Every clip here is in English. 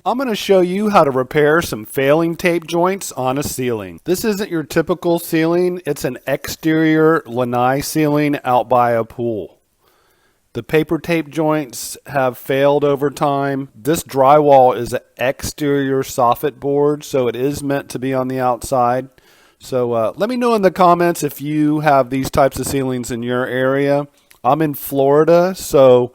I'm going to show you how to repair some failing tape joints on a ceiling. This isn't your typical ceiling, it's an exterior lanai ceiling out by a pool. The paper tape joints have failed over time. This drywall is an exterior soffit board, so it is meant to be on the outside. So let me know in the comments if you have these types of ceilings in your area. I'm in Florida, so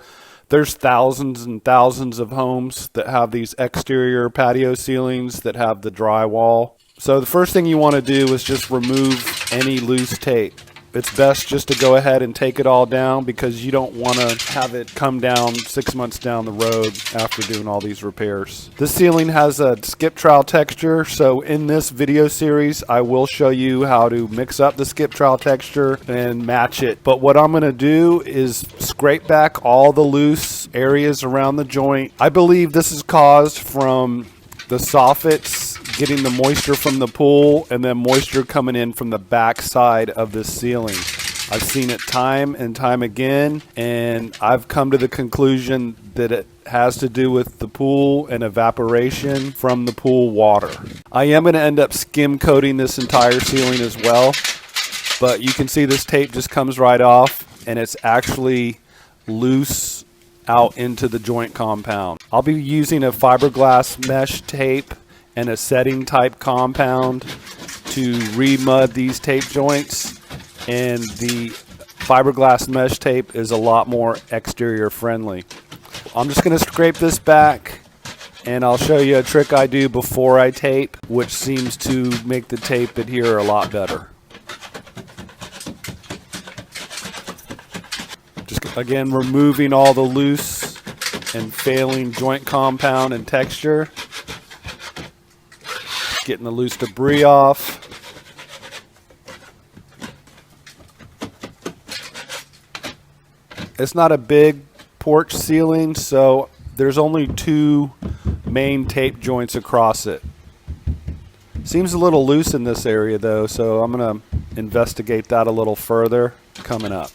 there's thousands and thousands of homes that have these exterior patio ceilings that have the drywall. So the first thing you want to do is just remove any loose tape. It's best just to go ahead and take it all down because you don't want to have it come down 6 months down the road after doing all these repairs. This ceiling has a skip trowel texture, so in this video series I will show you how to mix up the skip trowel texture and match it. But what I'm going to do is scrape back all the loose areas around the joint. I believe this is caused from the soffits getting the moisture from the pool and then moisture coming in from the back side of the ceiling. I've seen it time and time again, and I've come to the conclusion that it has to do with the pool and evaporation from the pool water. I am going to end up skim coating this entire ceiling as well, but you can see this tape just comes right off and it's actually loose out into the joint compound. I'll be using a fiberglass mesh tape and a setting type compound to re-mud these tape joints, and the fiberglass mesh tape is a lot more exterior friendly. I'm just going to scrape this back and I'll show you a trick I do before I tape, which seems to make the tape adhere a lot better. Just again removing all the loose and failing joint compound and texture. Getting the loose debris off. It's not a big porch ceiling, so there's only 2 main tape joints across it. Seems a little loose in this area though, so I'm going to investigate that a little further coming up.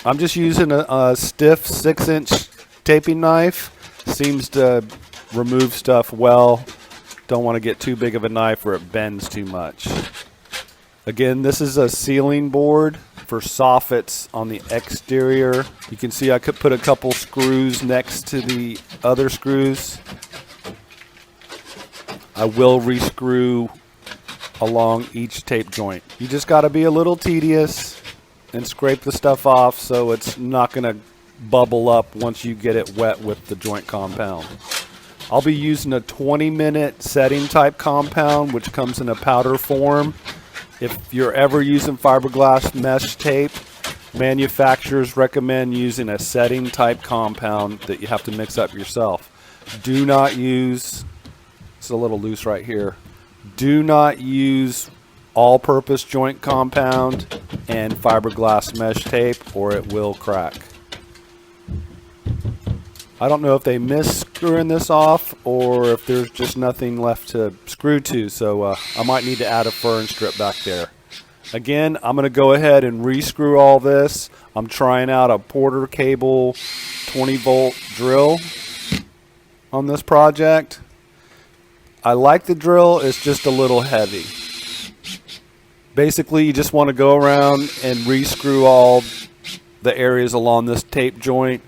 I'm just using a stiff 6-inch taping knife. Seems to remove stuff well. Don't want to get too big of a knife where it bends too much. Again, this is a ceiling board for soffits on the exterior. You can see I could put a couple screws next to the other screws. I will re-screw along each tape joint. You just got to be a little tedious and scrape the stuff off so it's not going to bubble up once you get it wet with the joint compound. I'll be using a 20-minute setting type compound, which comes in a powder form. If you're ever using fiberglass mesh tape, manufacturers recommend using a setting type compound that you have to mix up yourself. Do not use, it's a little loose right here, do not use all-purpose joint compound and fiberglass mesh tape or it will crack. I don't know if they miss screwing this off or if there's just nothing left to screw to, so I might need to add a fern strip back there. Again, I'm going to go ahead and re-screw all this. I'm trying out a Porter cable 20-volt drill on this project. I like the drill, it's just a little heavy. Basically, you just want to go around and re-screw all the areas along this tape joint.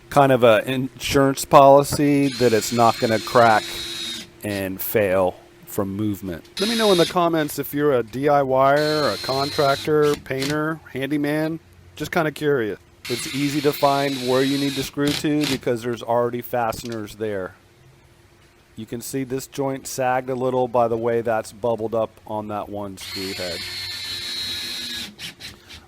Kind of an insurance policy that it's not going to crack and fail from movement. Let me know in the comments if you're a DIYer, a contractor, painter, handyman. Just kind of curious. It's easy to find where you need to screw to because there's already fasteners there. You can see this joint sagged a little by the way that's bubbled up on that one screw head.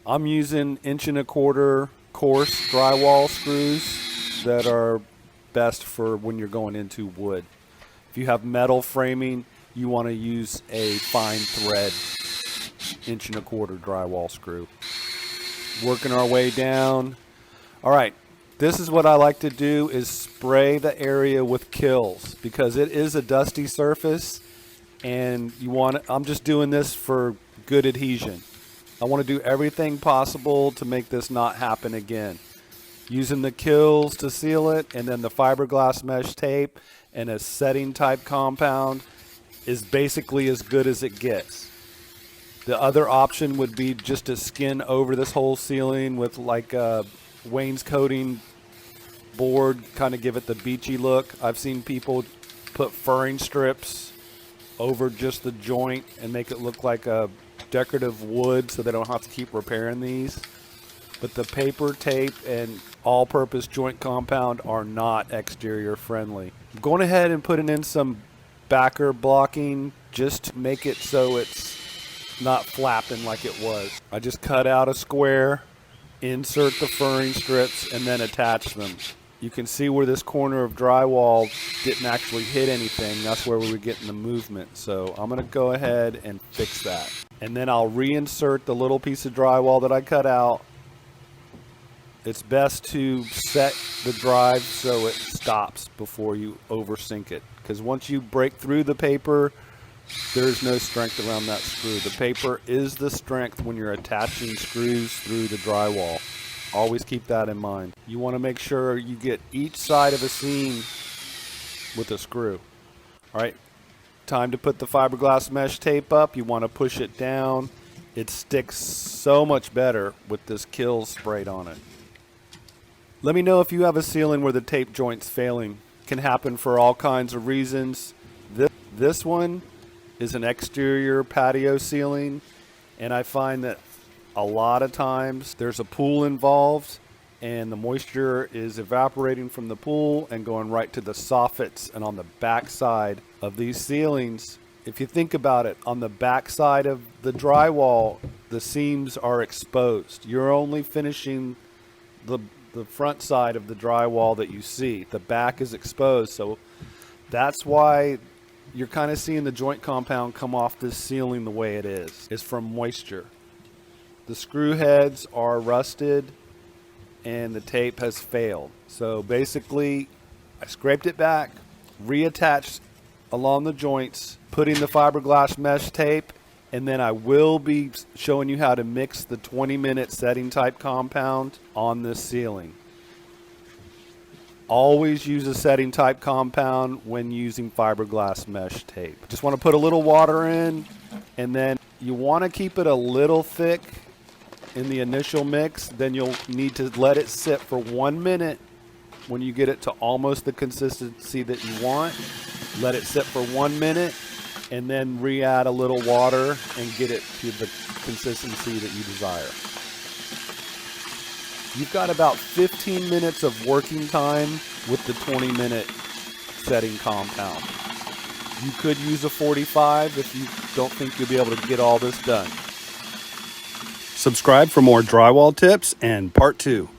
I'm using 1.25" coarse drywall screws that are best for when you're going into wood. If you have metal framing, you want to use a fine thread 1.25" drywall screw. Working our way down. All right, this is what I like to do is spray the area with Kills because it is a dusty surface and you want I'm just doing this for good adhesion. I want to do everything possible to make this not happen again. Using the Kills to seal it and then the fiberglass mesh tape and a setting type compound is basically as good as it gets. The other option would be just to skin over this whole ceiling with like a wainscoting board, kind of give it the beachy look. I've seen people put furring strips over just the joint and make it look like a decorative wood so they don't have to keep repairing these. But the paper, tape, and all-purpose joint compound are not exterior friendly. I'm going ahead and putting in some backer blocking just to make it so it's not flapping like it was. I just cut out a square, insert the furring strips, and then attach them. You can see where this corner of drywall didn't actually hit anything. That's where we were getting the movement. So I'm going to go ahead and fix that. And then I'll reinsert the little piece of drywall that I cut out. It's best to set the drive so it stops before you oversink it. Because once you break through the paper, there's no strength around that screw. The paper is the strength when you're attaching screws through the drywall. Always keep that in mind. You want to make sure you get each side of a seam with a screw. All right, time to put the fiberglass mesh tape up. You want to push it down. It sticks so much better with this Kill sprayed on it. Let me know if you have a ceiling where the tape joint's failing. It can happen for all kinds of reasons. This one is an exterior patio ceiling, and I find that a lot of times there's a pool involved and the moisture is evaporating from the pool and going right to the soffits and on the back side of these ceilings. If you think about it, on the back side of the drywall, the seams are exposed. You're only finishing the front side of the drywall that you see. The back is exposed, so that's why you're kind of seeing the joint compound come off this ceiling the way it is. It's from moisture. The screw heads are rusted and the tape has failed. So basically, I scraped it back, reattached along the joints, putting the fiberglass mesh tape, and then I will be showing you how to mix the 20-minute setting type compound on this ceiling. Always use a setting type compound when using fiberglass mesh tape. Just want to put a little water in, and then you want to keep it a little thick in the initial mix. Then you'll need to let it sit for 1 minute. When you get it to almost the consistency that you want, let it sit for 1 minute, and then re-add a little water and get it to the consistency that you desire. You've got about 15 minutes of working time with the 20-minute setting compound. You could use a 45 if you don't think you'll be able to get all this done. Subscribe for more drywall tips and part 2.